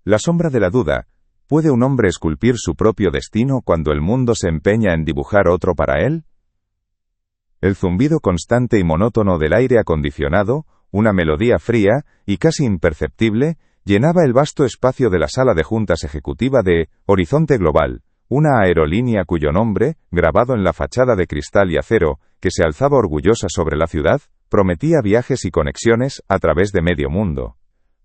La sombra de la duda. ¿Puede un hombre esculpir su propio destino cuando el mundo se empeña en dibujar otro para él? El zumbido constante y monótono del aire acondicionado, una melodía fría y casi imperceptible, llenaba el vasto espacio de la sala de juntas ejecutiva de Horizonte Global, una aerolínea cuyo nombre, grabado en la fachada de cristal y acero, que se alzaba orgullosa sobre la ciudad, prometía viajes y conexiones a través de medio mundo.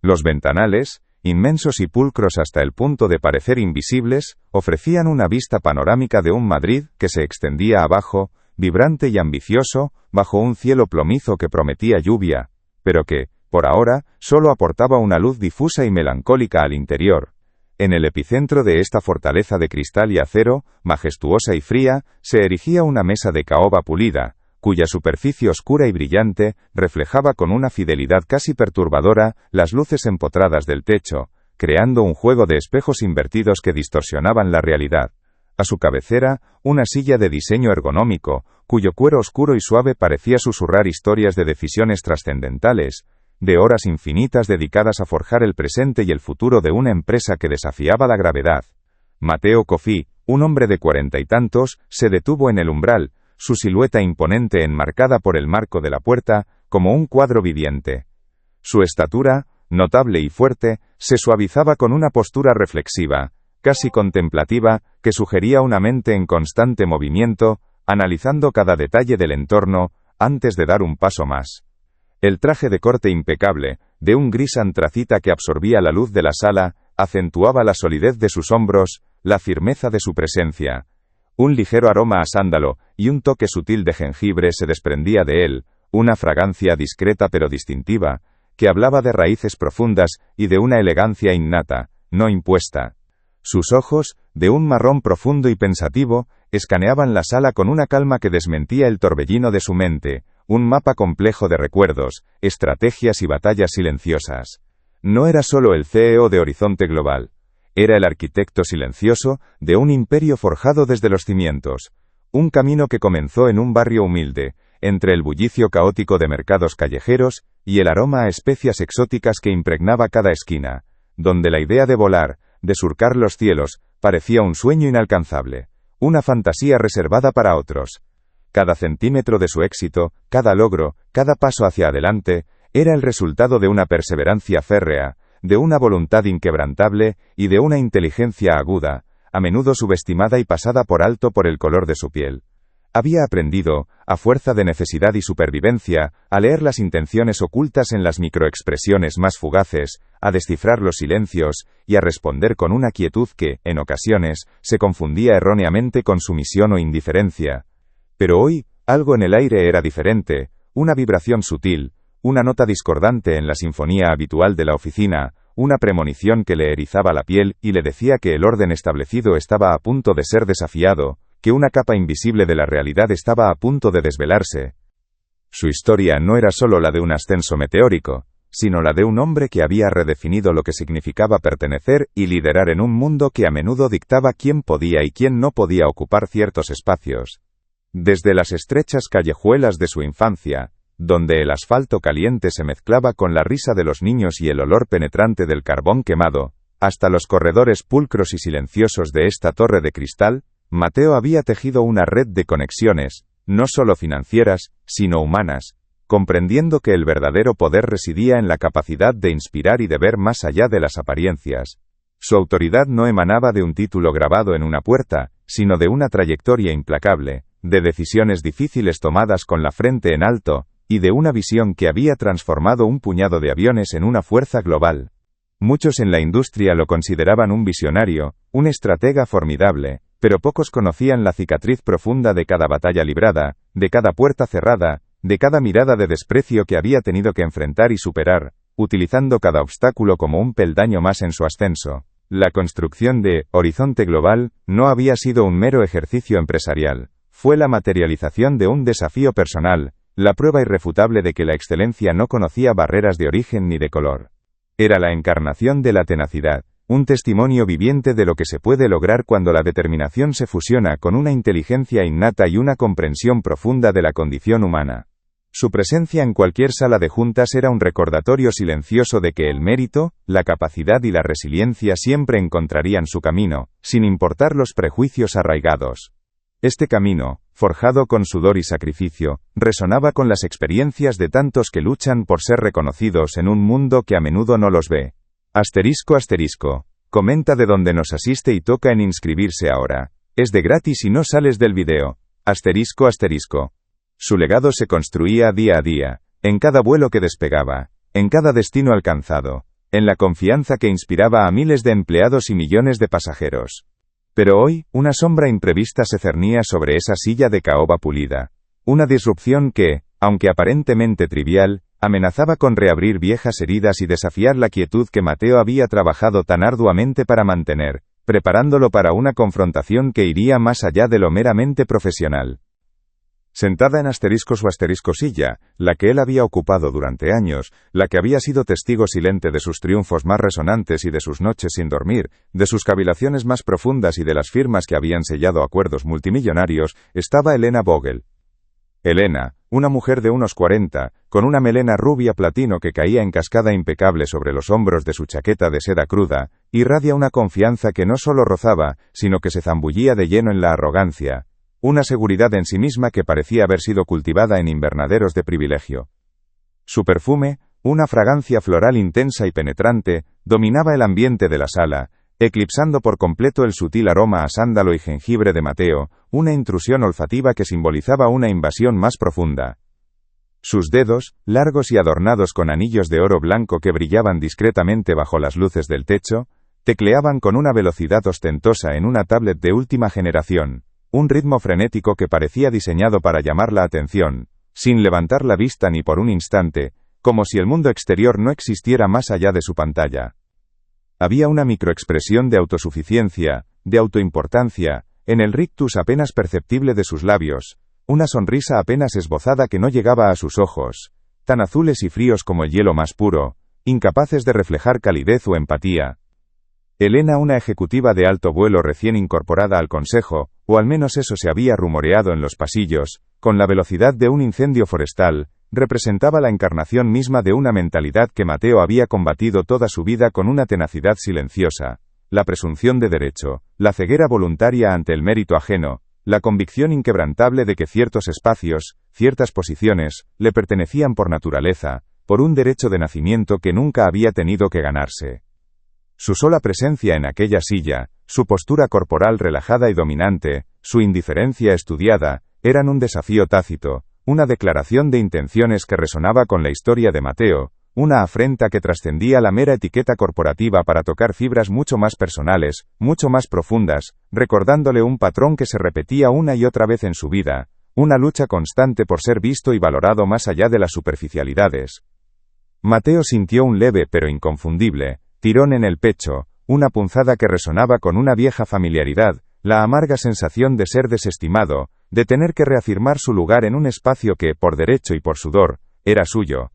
Los ventanales, inmensos y pulcros hasta el punto de parecer invisibles, ofrecían una vista panorámica de un Madrid que se extendía abajo, vibrante y ambicioso, bajo un cielo plomizo que prometía lluvia, pero que, por ahora, solo aportaba una luz difusa y melancólica al interior. En el epicentro de esta fortaleza de cristal y acero, majestuosa y fría, se erigía una mesa de caoba pulida, cuya superficie oscura y brillante reflejaba con una fidelidad casi perturbadora las luces empotradas del techo, creando un juego de espejos invertidos que distorsionaban la realidad. A su cabecera, una silla de diseño ergonómico, cuyo cuero oscuro y suave parecía susurrar historias de decisiones trascendentales, de horas infinitas dedicadas a forjar el presente y el futuro de una empresa que desafiaba la gravedad. Mateo Coffey, un hombre de 40 y tantos, se detuvo en el umbral, su silueta imponente enmarcada por el marco de la puerta, como un cuadro viviente. Su estatura, notable y fuerte, se suavizaba con una postura reflexiva, casi contemplativa, que sugería una mente en constante movimiento, analizando cada detalle del entorno, antes de dar un paso más. El traje de corte impecable, de un gris antracita que absorbía la luz de la sala, acentuaba la solidez de sus hombros, la firmeza de su presencia. Un ligero aroma a sándalo y un toque sutil de jengibre se desprendía de él, una fragancia discreta pero distintiva, que hablaba de raíces profundas y de una elegancia innata, no impuesta. Sus ojos, de un marrón profundo y pensativo, escaneaban la sala con una calma que desmentía el torbellino de su mente, un mapa complejo de recuerdos, estrategias y batallas silenciosas. No era solo el CEO de Horizonte Global. Era el arquitecto silencioso de un imperio forjado desde los cimientos. Un camino que comenzó en un barrio humilde, entre el bullicio caótico de mercados callejeros y el aroma a especias exóticas que impregnaba cada esquina, donde la idea de volar, de surcar los cielos, parecía un sueño inalcanzable, una fantasía reservada para otros. Cada centímetro de su éxito, cada logro, cada paso hacia adelante, era el resultado de una perseverancia férrea, de una voluntad inquebrantable y de una inteligencia aguda, a menudo subestimada y pasada por alto por el color de su piel. Había aprendido, a fuerza de necesidad y supervivencia, a leer las intenciones ocultas en las microexpresiones más fugaces, a descifrar los silencios, y a responder con una quietud que, en ocasiones, se confundía erróneamente con sumisión o indiferencia. Pero hoy, algo en el aire era diferente, una vibración sutil, una nota discordante en la sinfonía habitual de la oficina, una premonición que le erizaba la piel y le decía que el orden establecido estaba a punto de ser desafiado, que una capa invisible de la realidad estaba a punto de desvelarse. Su historia no era solo la de un ascenso meteórico, sino la de un hombre que había redefinido lo que significaba pertenecer y liderar en un mundo que a menudo dictaba quién podía y quién no podía ocupar ciertos espacios. Desde las estrechas callejuelas de su infancia, donde el asfalto caliente se mezclaba con la risa de los niños y el olor penetrante del carbón quemado, hasta los corredores pulcros y silenciosos de esta torre de cristal, Mateo había tejido una red de conexiones, no solo financieras, sino humanas, comprendiendo que el verdadero poder residía en la capacidad de inspirar y de ver más allá de las apariencias. Su autoridad no emanaba de un título grabado en una puerta, sino de una trayectoria implacable, de decisiones difíciles tomadas con la frente en alto, y de una visión que había transformado un puñado de aviones en una fuerza global. Muchos en la industria lo consideraban un visionario, un estratega formidable, pero pocos conocían la cicatriz profunda de cada batalla librada, de cada puerta cerrada, de cada mirada de desprecio que había tenido que enfrentar y superar, utilizando cada obstáculo como un peldaño más en su ascenso. La construcción de Horizonte Global no había sido un mero ejercicio empresarial, fue la materialización de un desafío personal, la prueba irrefutable de que la excelencia no conocía barreras de origen ni de color. Era la encarnación de la tenacidad, un testimonio viviente de lo que se puede lograr cuando la determinación se fusiona con una inteligencia innata y una comprensión profunda de la condición humana. Su presencia en cualquier sala de juntas era un recordatorio silencioso de que el mérito, la capacidad y la resiliencia siempre encontrarían su camino, sin importar los prejuicios arraigados. Este camino, forjado con sudor y sacrificio, resonaba con las experiencias de tantos que luchan por ser reconocidos en un mundo que a menudo no los ve. ***. Comenta de dónde nos asiste y toca en inscribirse ahora. Es de gratis y no sales del video. ***. Su legado se construía día a día, en cada vuelo que despegaba, en cada destino alcanzado, en la confianza que inspiraba a miles de empleados y millones de pasajeros. Pero hoy, una sombra imprevista se cernía sobre esa silla de caoba pulida. Una disrupción que, aunque aparentemente trivial, amenazaba con reabrir viejas heridas y desafiar la quietud que Mateo había trabajado tan arduamente para mantener, preparándolo para una confrontación que iría más allá de lo meramente profesional. Sentada en su silla, la que él había ocupado durante años, la que había sido testigo silente de sus triunfos más resonantes y de sus noches sin dormir, de sus cavilaciones más profundas y de las firmas que habían sellado acuerdos multimillonarios, estaba Elena Vogel. Elena, una mujer de unos 40, con una melena rubia platino que caía en cascada impecable sobre los hombros de su chaqueta de seda cruda, irradia una confianza que no solo rozaba, sino que se zambullía de lleno en la arrogancia. Una seguridad en sí misma que parecía haber sido cultivada en invernaderos de privilegio. Su perfume, una fragancia floral intensa y penetrante, dominaba el ambiente de la sala, eclipsando por completo el sutil aroma a sándalo y jengibre de Mateo, una intrusión olfativa que simbolizaba una invasión más profunda. Sus dedos, largos y adornados con anillos de oro blanco que brillaban discretamente bajo las luces del techo, tecleaban con una velocidad ostentosa en una tablet de última generación. Un ritmo frenético que parecía diseñado para llamar la atención, sin levantar la vista ni por un instante, como si el mundo exterior no existiera más allá de su pantalla. Había una microexpresión de autosuficiencia, de autoimportancia, en el rictus apenas perceptible de sus labios, una sonrisa apenas esbozada que no llegaba a sus ojos, tan azules y fríos como el hielo más puro, incapaces de reflejar calidez o empatía. Elena, una ejecutiva de alto vuelo recién incorporada al consejo, o al menos eso se había rumoreado en los pasillos, con la velocidad de un incendio forestal, representaba la encarnación misma de una mentalidad que Mateo había combatido toda su vida con una tenacidad silenciosa: la presunción de derecho, la ceguera voluntaria ante el mérito ajeno, la convicción inquebrantable de que ciertos espacios, ciertas posiciones, le pertenecían por naturaleza, por un derecho de nacimiento que nunca había tenido que ganarse. Su sola presencia en aquella silla, su postura corporal relajada y dominante, su indiferencia estudiada, eran un desafío tácito, una declaración de intenciones que resonaba con la historia de Mateo, una afrenta que trascendía la mera etiqueta corporativa para tocar fibras mucho más personales, mucho más profundas, recordándole un patrón que se repetía una y otra vez en su vida, una lucha constante por ser visto y valorado más allá de las superficialidades. Mateo sintió un leve pero inconfundible tirón en el pecho, una punzada que resonaba con una vieja familiaridad, la amarga sensación de ser desestimado, de tener que reafirmar su lugar en un espacio que, por derecho y por sudor, era suyo.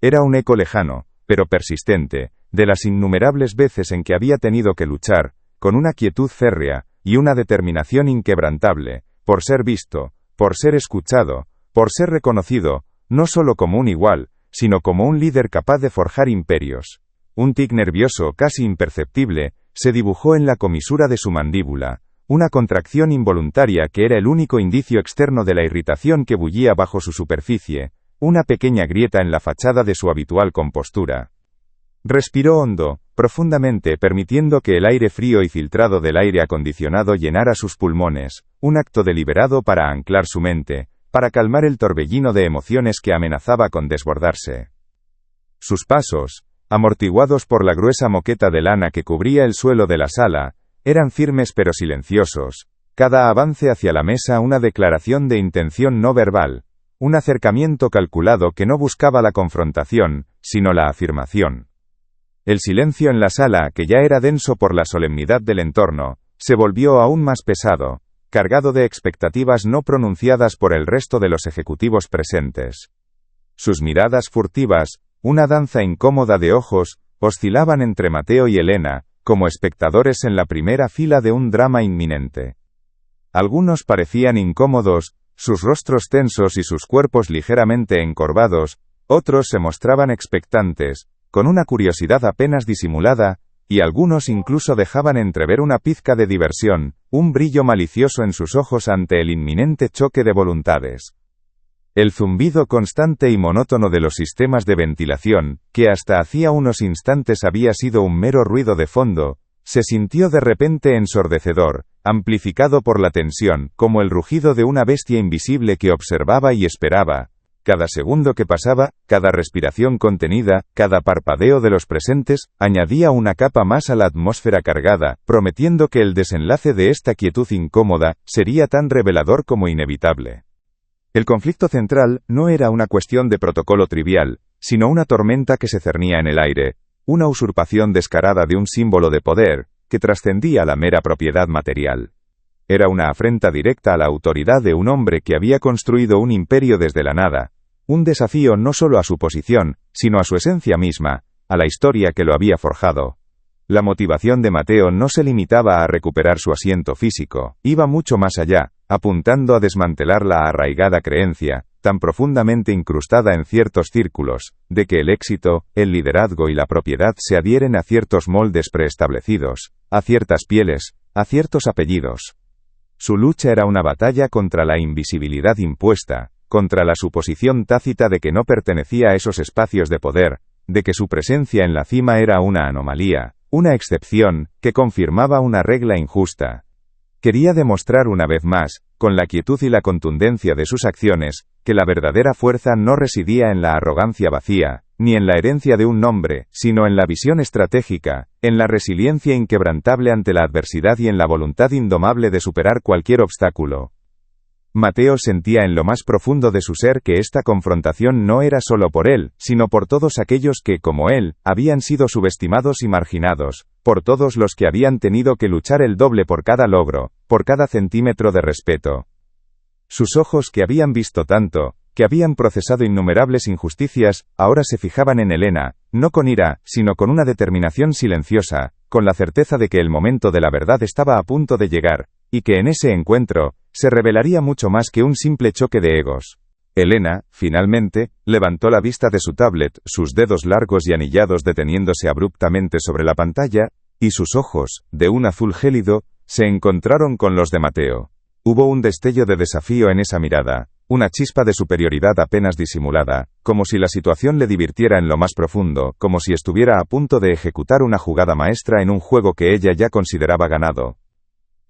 Era un eco lejano, pero persistente, de las innumerables veces en que había tenido que luchar, con una quietud férrea, y una determinación inquebrantable, por ser visto, por ser escuchado, por ser reconocido, no solo como un igual, sino como un líder capaz de forjar imperios. Un tic nervioso casi imperceptible se dibujó en la comisura de su mandíbula, una contracción involuntaria que era el único indicio externo de la irritación que bullía bajo su superficie, una pequeña grieta en la fachada de su habitual compostura. Respiró hondo, profundamente, permitiendo que el aire frío y filtrado del aire acondicionado llenara sus pulmones, un acto deliberado para anclar su mente, para calmar el torbellino de emociones que amenazaba con desbordarse. Sus pasos, amortiguados por la gruesa moqueta de lana que cubría el suelo de la sala, eran firmes pero silenciosos, cada avance hacia la mesa una declaración de intención no verbal, un acercamiento calculado que no buscaba la confrontación, sino la afirmación. El silencio en la sala, que ya era denso por la solemnidad del entorno, se volvió aún más pesado, cargado de expectativas no pronunciadas por el resto de los ejecutivos presentes. Sus miradas furtivas, una danza incómoda de ojos, oscilaban entre Mateo y Elena, como espectadores en la primera fila de un drama inminente. Algunos parecían incómodos, sus rostros tensos y sus cuerpos ligeramente encorvados, otros se mostraban expectantes, con una curiosidad apenas disimulada, y algunos incluso dejaban entrever una pizca de diversión, un brillo malicioso en sus ojos ante el inminente choque de voluntades. El zumbido constante y monótono de los sistemas de ventilación, que hasta hacía unos instantes había sido un mero ruido de fondo, se sintió de repente ensordecedor, amplificado por la tensión, como el rugido de una bestia invisible que observaba y esperaba. Cada segundo que pasaba, cada respiración contenida, cada parpadeo de los presentes, añadía una capa más a la atmósfera cargada, prometiendo que el desenlace de esta quietud incómoda sería tan revelador como inevitable. El conflicto central no era una cuestión de protocolo trivial, sino una tormenta que se cernía en el aire, una usurpación descarada de un símbolo de poder, que trascendía la mera propiedad material. Era una afrenta directa a la autoridad de un hombre que había construido un imperio desde la nada, un desafío no solo a su posición, sino a su esencia misma, a la historia que lo había forjado. La motivación de Mateo no se limitaba a recuperar su asiento físico, iba mucho más allá, apuntando a desmantelar la arraigada creencia, tan profundamente incrustada en ciertos círculos, de que el éxito, el liderazgo y la propiedad se adhieren a ciertos moldes preestablecidos, a ciertas pieles, a ciertos apellidos. Su lucha era una batalla contra la invisibilidad impuesta, contra la suposición tácita de que no pertenecía a esos espacios de poder, de que su presencia en la cima era una anomalía, una excepción, que confirmaba una regla injusta. Quería demostrar una vez más, con la quietud y la contundencia de sus acciones, que la verdadera fuerza no residía en la arrogancia vacía, ni en la herencia de un nombre, sino en la visión estratégica, en la resiliencia inquebrantable ante la adversidad y en la voluntad indomable de superar cualquier obstáculo. Mateo sentía en lo más profundo de su ser que esta confrontación no era solo por él, sino por todos aquellos que, como él, habían sido subestimados y marginados, por todos los que habían tenido que luchar el doble por cada logro, por cada centímetro de respeto. Sus ojos que habían visto tanto, que habían procesado innumerables injusticias, ahora se fijaban en Helena, no con ira, sino con una determinación silenciosa, con la certeza de que el momento de la verdad estaba a punto de llegar, y que en ese encuentro, se revelaría mucho más que un simple choque de egos. Helena, finalmente, levantó la vista de su tablet, sus dedos largos y anillados deteniéndose abruptamente sobre la pantalla, y sus ojos, de un azul gélido, se encontraron con los de Mateo. Hubo un destello de desafío en esa mirada, una chispa de superioridad apenas disimulada, como si la situación le divirtiera en lo más profundo, como si estuviera a punto de ejecutar una jugada maestra en un juego que ella ya consideraba ganado.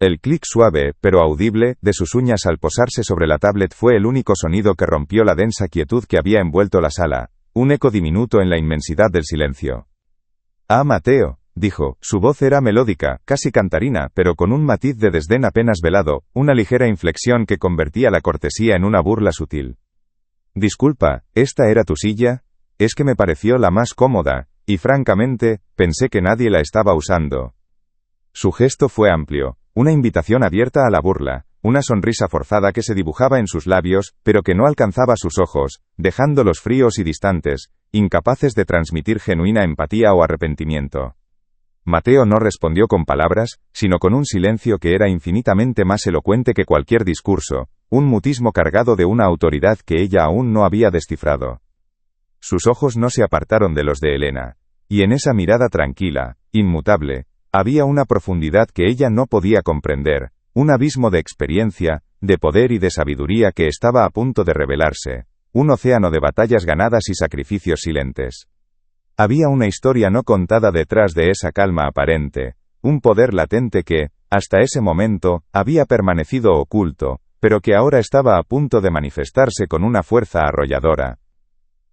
El clic suave, pero audible, de sus uñas al posarse sobre la tablet fue el único sonido que rompió la densa quietud que había envuelto la sala, un eco diminuto en la inmensidad del silencio. «Ah, Mateo», dijo, su voz era melódica, casi cantarina, pero con un matiz de desdén apenas velado, una ligera inflexión que convertía la cortesía en una burla sutil. «Disculpa, ¿esta era tu silla? Es que me pareció la más cómoda, y francamente, pensé que nadie la estaba usando». Su gesto fue amplio, una invitación abierta a la burla, una sonrisa forzada que se dibujaba en sus labios, pero que no alcanzaba sus ojos, dejándolos fríos y distantes, incapaces de transmitir genuina empatía o arrepentimiento. Mateo no respondió con palabras, sino con un silencio que era infinitamente más elocuente que cualquier discurso, un mutismo cargado de una autoridad que ella aún no había descifrado. Sus ojos no se apartaron de los de Helena, y en esa mirada tranquila, inmutable, había una profundidad que ella no podía comprender, un abismo de experiencia, de poder y de sabiduría que estaba a punto de revelarse, un océano de batallas ganadas y sacrificios silentes. Había una historia no contada detrás de esa calma aparente, un poder latente que, hasta ese momento, había permanecido oculto, pero que ahora estaba a punto de manifestarse con una fuerza arrolladora.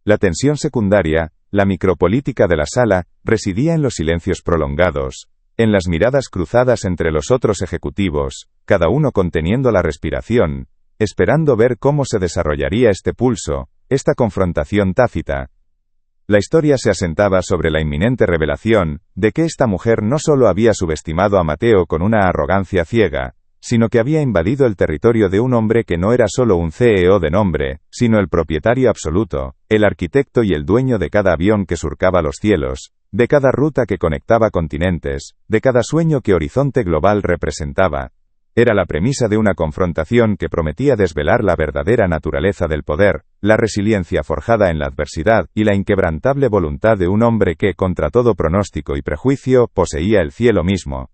La tensión secundaria, la micropolítica de la sala, residía en los silencios prolongados, en las miradas cruzadas entre los otros ejecutivos, cada uno conteniendo la respiración, esperando ver cómo se desarrollaría este pulso, esta confrontación tácita. La historia se asentaba sobre la inminente revelación, de que esta mujer no solo había subestimado a Mateo con una arrogancia ciega, sino que había invadido el territorio de un hombre que no era solo un CEO de nombre, sino el propietario absoluto, el arquitecto y el dueño de cada avión que surcaba los cielos, de cada ruta que conectaba continentes, de cada sueño que Horizonte Global representaba. Era la premisa de una confrontación que prometía desvelar la verdadera naturaleza del poder, la resiliencia forjada en la adversidad y la inquebrantable voluntad de un hombre que, contra todo pronóstico y prejuicio, poseía el cielo mismo.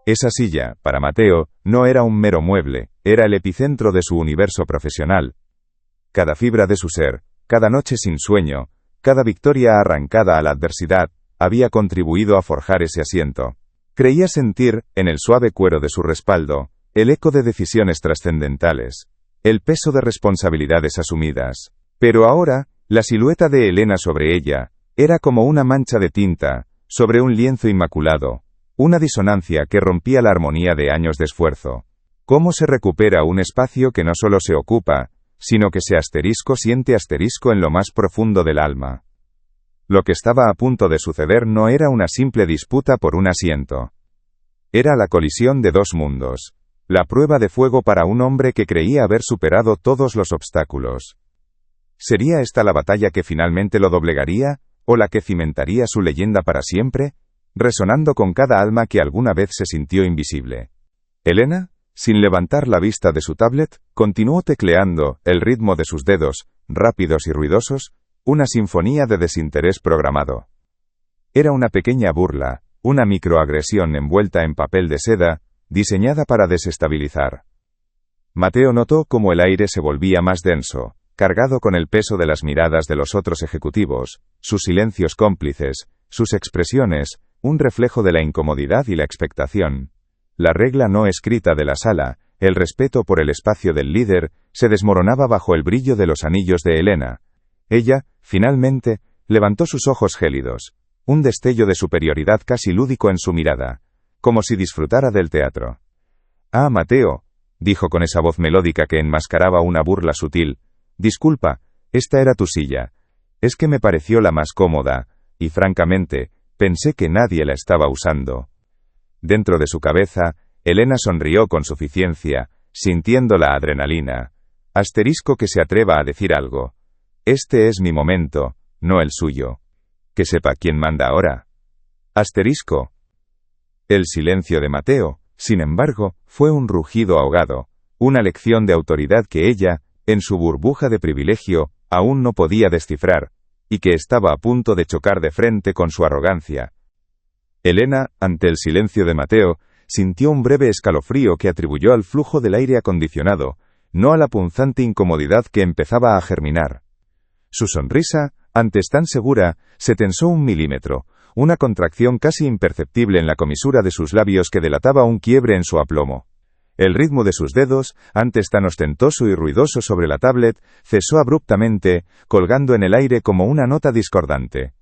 Esa silla, para Mateo, no era un mero mueble, era el epicentro de su universo profesional. Cada fibra de su ser, cada noche sin sueño, cada victoria arrancada a la adversidad, había contribuido a forjar ese asiento. Creía sentir, en el suave cuero de su respaldo, el eco de decisiones trascendentales, el peso de responsabilidades asumidas. Pero ahora, la silueta de Elena sobre ella, era como una mancha de tinta, sobre un lienzo inmaculado, una disonancia que rompía la armonía de años de esfuerzo. ¿Cómo se recupera un espacio que no solo se ocupa, sino que se siente asterisco en lo más profundo del alma? Lo que estaba a punto de suceder no era una simple disputa por un asiento. Era la colisión de dos mundos. La prueba de fuego para un hombre que creía haber superado todos los obstáculos. ¿Sería esta la batalla que finalmente lo doblegaría, o la que cimentaría su leyenda para siempre, resonando con cada alma que alguna vez se sintió invisible? Elena, sin levantar la vista de su tablet, continuó tecleando, el ritmo de sus dedos, rápidos y ruidosos, una sinfonía de desinterés programado. Era una pequeña burla, una microagresión envuelta en papel de seda, diseñada para desestabilizar. Mateo notó cómo el aire se volvía más denso, cargado con el peso de las miradas de los otros ejecutivos, sus silencios cómplices, sus expresiones, un reflejo de la incomodidad y la expectación. La regla no escrita de la sala, el respeto por el espacio del líder, se desmoronaba bajo el brillo de los anillos de Elena. Ella, finalmente, levantó sus ojos gélidos, un destello de superioridad casi lúdico en su mirada, como si disfrutara del teatro. «Ah, Mateo», dijo con esa voz melódica que enmascaraba una burla sutil, «disculpa, esta era tu silla. Es que me pareció la más cómoda, y francamente, pensé que nadie la estaba usando». Dentro de su cabeza, Elena sonrió con suficiencia, sintiendo la adrenalina. Asterisco que se atreva a decir algo. Este es mi momento, no el suyo. Que sepa quién manda ahora. Asterisco. El silencio de Mateo, sin embargo, fue un rugido ahogado, una lección de autoridad que ella, en su burbuja de privilegio, aún no podía descifrar, y que estaba a punto de chocar de frente con su arrogancia. Elena, ante el silencio de Mateo, sintió un breve escalofrío que atribuyó al flujo del aire acondicionado, no a la punzante incomodidad que empezaba a germinar. Su sonrisa, antes tan segura, se tensó 1 milímetro, una contracción casi imperceptible en la comisura de sus labios que delataba un quiebre en su aplomo. El ritmo de sus dedos, antes tan ostentoso y ruidoso sobre la tablet, cesó abruptamente, colgando en el aire como una nota discordante.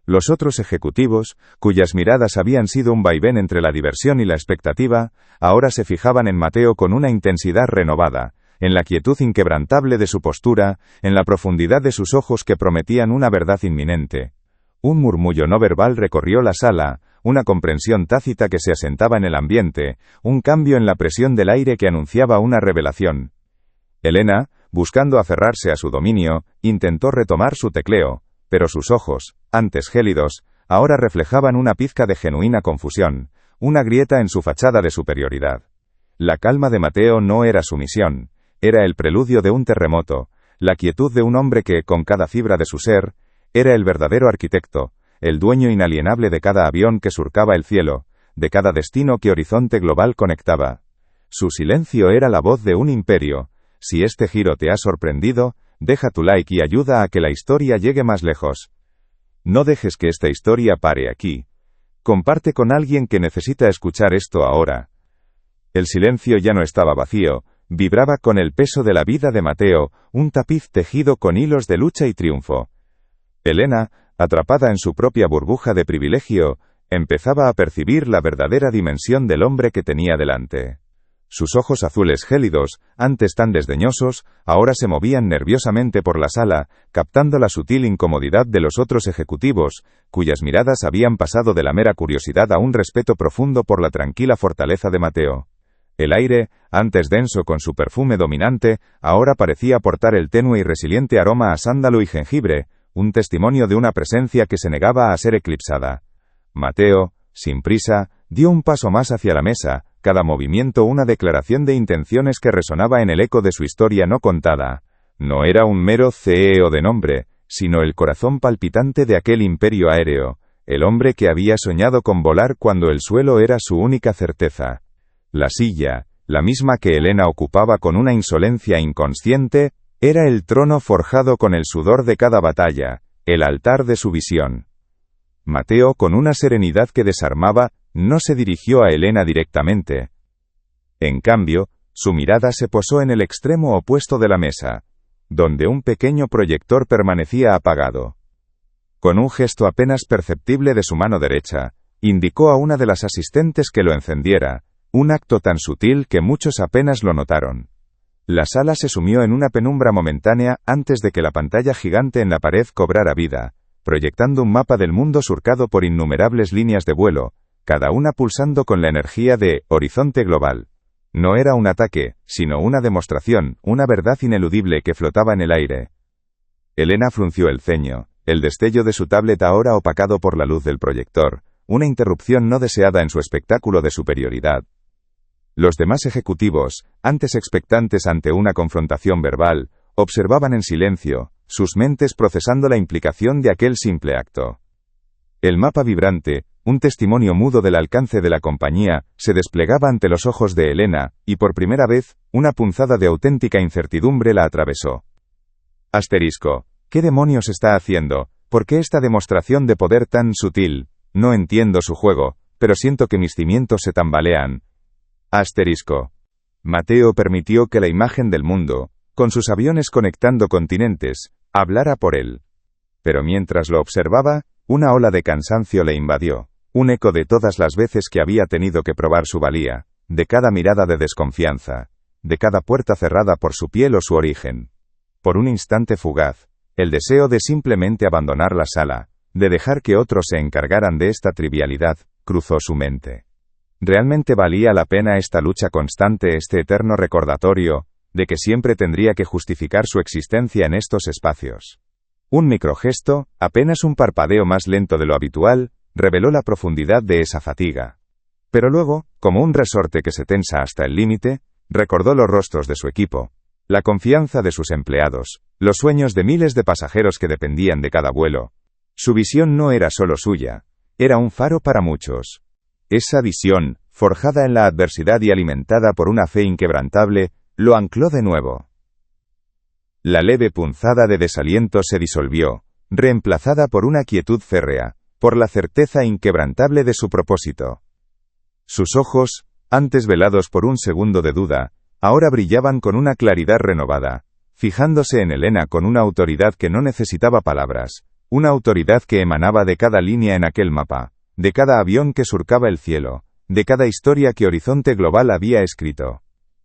Los otros ejecutivos, cuyas miradas habían sido un vaivén entre la diversión y la expectativa, ahora se fijaban en Mateo con una intensidad renovada, en la quietud inquebrantable de su postura, en la profundidad de sus ojos que prometían una verdad inminente. Un murmullo no verbal recorrió la sala, una comprensión tácita que se asentaba en el ambiente, un cambio en la presión del aire que anunciaba una revelación. Elena, buscando aferrarse a su dominio, intentó retomar su tecleo, pero sus ojos, antes gélidos, ahora reflejaban una pizca de genuina confusión, una grieta en su fachada de superioridad. La calma de Mateo no era sumisión. Era el preludio de un terremoto, la quietud de un hombre que, con cada fibra de su ser, era el verdadero arquitecto, el dueño inalienable de cada avión que surcaba el cielo, de cada destino que horizonte global conectaba. Su silencio era la voz de un imperio. Si este giro te ha sorprendido, deja tu like y ayuda a que la historia llegue más lejos. No dejes que esta historia pare aquí. Comparte con alguien que necesita escuchar esto ahora. El silencio ya no estaba vacío. Vibraba con el peso de la vida de Mateo, un tapiz tejido con hilos de lucha y triunfo. Elena, atrapada en su propia burbuja de privilegio, empezaba a percibir la verdadera dimensión del hombre que tenía delante. Sus ojos azules gélidos, antes tan desdeñosos, ahora se movían nerviosamente por la sala, captando la sutil incomodidad de los otros ejecutivos, cuyas miradas habían pasado de la mera curiosidad a un respeto profundo por la tranquila fortaleza de Mateo. El aire, antes denso con su perfume dominante, ahora parecía aportar el tenue y resiliente aroma a sándalo y jengibre, un testimonio de una presencia que se negaba a ser eclipsada. Mateo, sin prisa, dio un paso más hacia la mesa, cada movimiento una declaración de intenciones que resonaba en el eco de su historia no contada. No era un mero CEO de nombre, sino el corazón palpitante de aquel imperio aéreo, el hombre que había soñado con volar cuando el suelo era su única certeza. La silla, la misma que Elena ocupaba con una insolencia inconsciente, era el trono forjado con el sudor de cada batalla, el altar de su visión. Mateo, con una serenidad que desarmaba, no se dirigió a Elena directamente. En cambio, su mirada se posó en el extremo opuesto de la mesa, donde un pequeño proyector permanecía apagado. Con un gesto apenas perceptible de su mano derecha, indicó a una de las asistentes que lo encendiera, un acto tan sutil que muchos apenas lo notaron. La sala se sumió en una penumbra momentánea antes de que la pantalla gigante en la pared cobrara vida, proyectando un mapa del mundo surcado por innumerables líneas de vuelo, cada una pulsando con la energía de horizonte global. No era un ataque, sino una demostración, una verdad ineludible que flotaba en el aire. Elena frunció el ceño, el destello de su tablet ahora opacado por la luz del proyector, una interrupción no deseada en su espectáculo de superioridad. Los demás ejecutivos, antes expectantes ante una confrontación verbal, observaban en silencio, sus mentes procesando la implicación de aquel simple acto. El mapa vibrante, un testimonio mudo del alcance de la compañía, se desplegaba ante los ojos de Elena, y por primera vez, una punzada de auténtica incertidumbre la atravesó. Asterisco. ¿Qué demonios está haciendo? ¿Por qué esta demostración de poder tan sutil? No entiendo su juego, pero siento que mis cimientos se tambalean. Asterisco. Mateo permitió que la imagen del mundo, con sus aviones conectando continentes, hablara por él. Pero mientras lo observaba, una ola de cansancio le invadió, un eco de todas las veces que había tenido que probar su valía, de cada mirada de desconfianza, de cada puerta cerrada por su piel o su origen. Por un instante fugaz, el deseo de simplemente abandonar la sala, de dejar que otros se encargaran de esta trivialidad, cruzó su mente. ¿Realmente valía la pena esta lucha constante, este eterno recordatorio, de que siempre tendría que justificar su existencia en estos espacios? Un microgesto, apenas un parpadeo más lento de lo habitual, reveló la profundidad de esa fatiga. Pero luego, como un resorte que se tensa hasta el límite, recordó los rostros de su equipo, la confianza de sus empleados, los sueños de miles de pasajeros que dependían de cada vuelo. Su visión no era solo suya, era un faro para muchos. Esa visión, forjada en la adversidad y alimentada por una fe inquebrantable, lo ancló de nuevo. La leve punzada de desaliento se disolvió, reemplazada por una quietud férrea, por la certeza inquebrantable de su propósito. Sus ojos, antes velados por un segundo de duda, ahora brillaban con una claridad renovada, fijándose en Elena con una autoridad que no necesitaba palabras, una autoridad que emanaba de cada línea en aquel mapa, de cada avión que surcaba el cielo, de cada historia que Horizonte Global había escrito.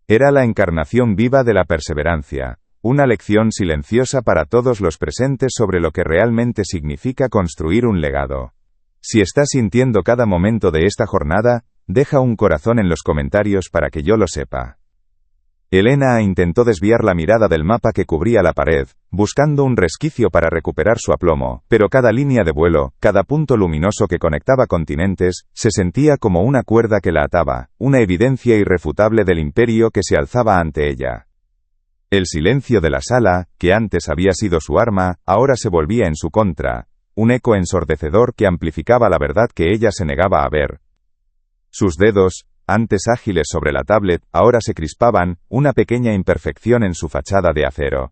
Era la encarnación viva de la perseverancia, una lección silenciosa para todos los presentes sobre lo que realmente significa construir un legado. Si estás sintiendo cada momento de esta jornada, deja un corazón en los comentarios para que yo lo sepa. Elena intentó desviar la mirada del mapa que cubría la pared, buscando un resquicio para recuperar su aplomo, pero cada línea de vuelo, cada punto luminoso que conectaba continentes, se sentía como una cuerda que la ataba, una evidencia irrefutable del imperio que se alzaba ante ella. El silencio de la sala, que antes había sido su arma, ahora se volvía en su contra, un eco ensordecedor que amplificaba la verdad que ella se negaba a ver. Sus dedos, antes ágiles sobre la tablet, ahora se crispaban, una pequeña imperfección en su fachada de acero.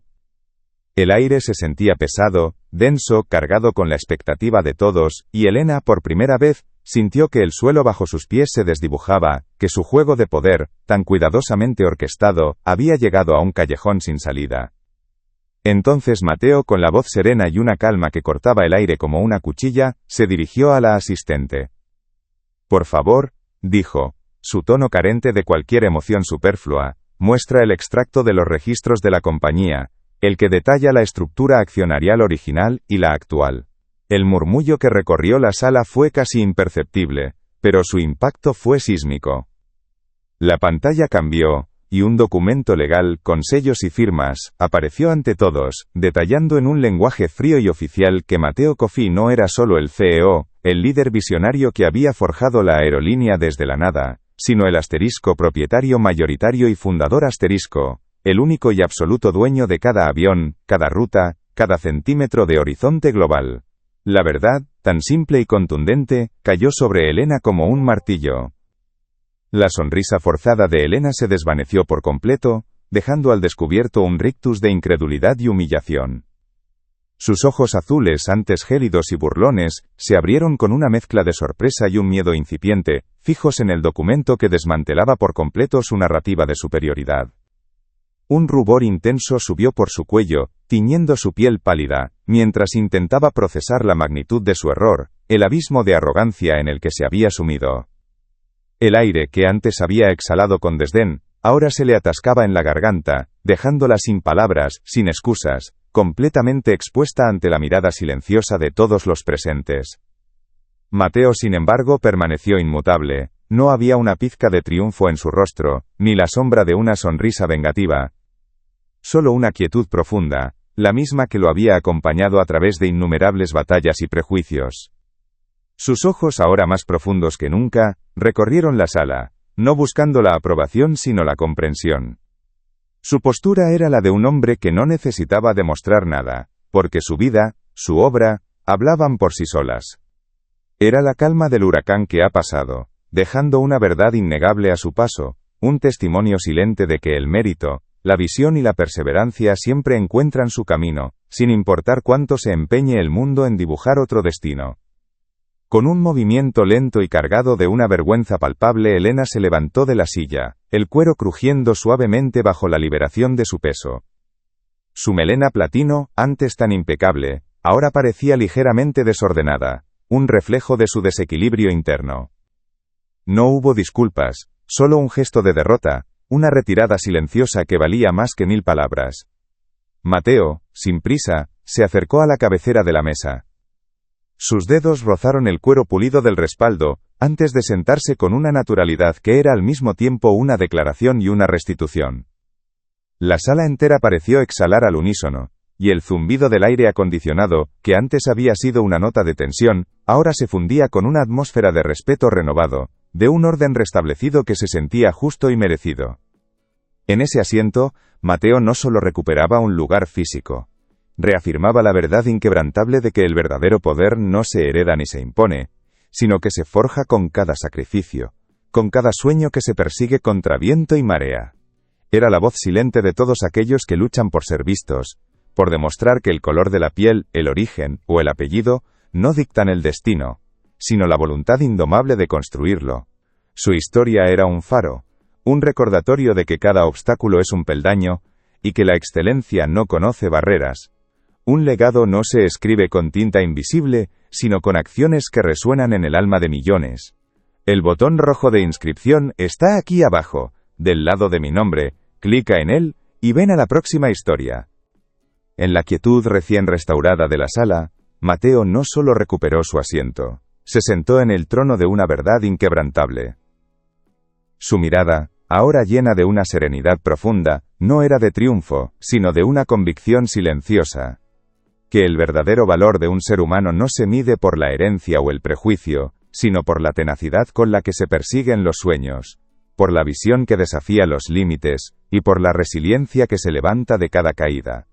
El aire se sentía pesado, denso, cargado con la expectativa de todos, y Elena, por primera vez, sintió que el suelo bajo sus pies se desdibujaba, que su juego de poder, tan cuidadosamente orquestado, había llegado a un callejón sin salida. Entonces Mateo, con la voz serena y una calma que cortaba el aire como una cuchilla, se dirigió a la asistente. «Por favor», dijo, su tono carente de cualquier emoción superflua, muestra el extracto de los registros de la compañía, el que detalla la estructura accionarial original y la actual. El murmullo que recorrió la sala fue casi imperceptible, pero su impacto fue sísmico. La pantalla cambió, y un documento legal, con sellos y firmas, apareció ante todos, detallando en un lenguaje frío y oficial que Mateo Coffey no era solo el CEO, el líder visionario que había forjado la aerolínea desde la nada, sino el asterisco propietario mayoritario y fundador asterisco, el único y absoluto dueño de cada avión, cada ruta, cada centímetro de horizonte global. La verdad, tan simple y contundente, cayó sobre Helena como un martillo. La sonrisa forzada de Helena se desvaneció por completo, dejando al descubierto un rictus de incredulidad y humillación. Sus ojos azules, antes gélidos y burlones, se abrieron con una mezcla de sorpresa y un miedo incipiente, fijos en el documento que desmantelaba por completo su narrativa de superioridad. Un rubor intenso subió por su cuello, tiñendo su piel pálida, mientras intentaba procesar la magnitud de su error, el abismo de arrogancia en el que se había sumido. El aire que antes había exhalado con desdén, ahora se le atascaba en la garganta, dejándola sin palabras, sin excusas, completamente expuesta ante la mirada silenciosa de todos los presentes. Mateo, sin embargo, permaneció inmutable. No había una pizca de triunfo en su rostro, ni la sombra de una sonrisa vengativa. Solo una quietud profunda, la misma que lo había acompañado a través de innumerables batallas y prejuicios. Sus ojos, ahora más profundos que nunca, recorrieron la sala, no buscando la aprobación sino la comprensión. Su postura era la de un hombre que no necesitaba demostrar nada, porque su vida, su obra, hablaban por sí solas. Era la calma del huracán que ha pasado, dejando una verdad innegable a su paso, un testimonio silente de que el mérito, la visión y la perseverancia siempre encuentran su camino, sin importar cuánto se empeñe el mundo en dibujar otro destino. Con un movimiento lento y cargado de una vergüenza palpable, Helena se levantó de la silla, el cuero crujiendo suavemente bajo la liberación de su peso. Su melena platino, antes tan impecable, ahora parecía ligeramente desordenada, un reflejo de su desequilibrio interno. No hubo disculpas, solo un gesto de derrota, una retirada silenciosa que valía más que 1000 palabras. Mateo, sin prisa, se acercó a la cabecera de la mesa. Sus dedos rozaron el cuero pulido del respaldo, antes de sentarse con una naturalidad que era al mismo tiempo una declaración y una restitución. La sala entera pareció exhalar al unísono, y el zumbido del aire acondicionado, que antes había sido una nota de tensión, ahora se fundía con una atmósfera de respeto renovado, de un orden restablecido que se sentía justo y merecido. En ese asiento, Mateo no solo recuperaba un lugar físico. Reafirmaba la verdad inquebrantable de que el verdadero poder no se hereda ni se impone, sino que se forja con cada sacrificio, con cada sueño que se persigue contra viento y marea. Era la voz silente de todos aquellos que luchan por ser vistos, por demostrar que el color de la piel, el origen o el apellido no dictan el destino, sino la voluntad indomable de construirlo. Su historia era un faro, un recordatorio de que cada obstáculo es un peldaño, y que la excelencia no conoce barreras. Un legado no se escribe con tinta invisible, sino con acciones que resuenan en el alma de millones. El botón rojo de inscripción está aquí abajo, del lado de mi nombre, clica en él, y ven a la próxima historia. En la quietud recién restaurada de la sala, Mateo no solo recuperó su asiento, se sentó en el trono de una verdad inquebrantable. Su mirada, ahora llena de una serenidad profunda, no era de triunfo, sino de una convicción silenciosa. Que el verdadero valor de un ser humano no se mide por la herencia o el prejuicio, sino por la tenacidad con la que se persiguen los sueños, por la visión que desafía los límites, y por la resiliencia que se levanta de cada caída.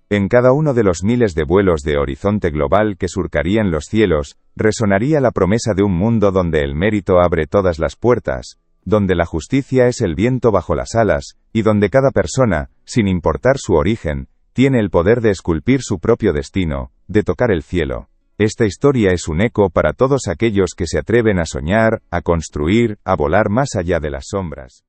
En cada uno de los miles de vuelos de horizonte global que surcarían los cielos, resonaría la promesa de un mundo donde el mérito abre todas las puertas, donde la justicia es el viento bajo las alas, y donde cada persona, sin importar su origen, tiene el poder de esculpir su propio destino, de tocar el cielo. Esta historia es un eco para todos aquellos que se atreven a soñar, a construir, a volar más allá de las sombras.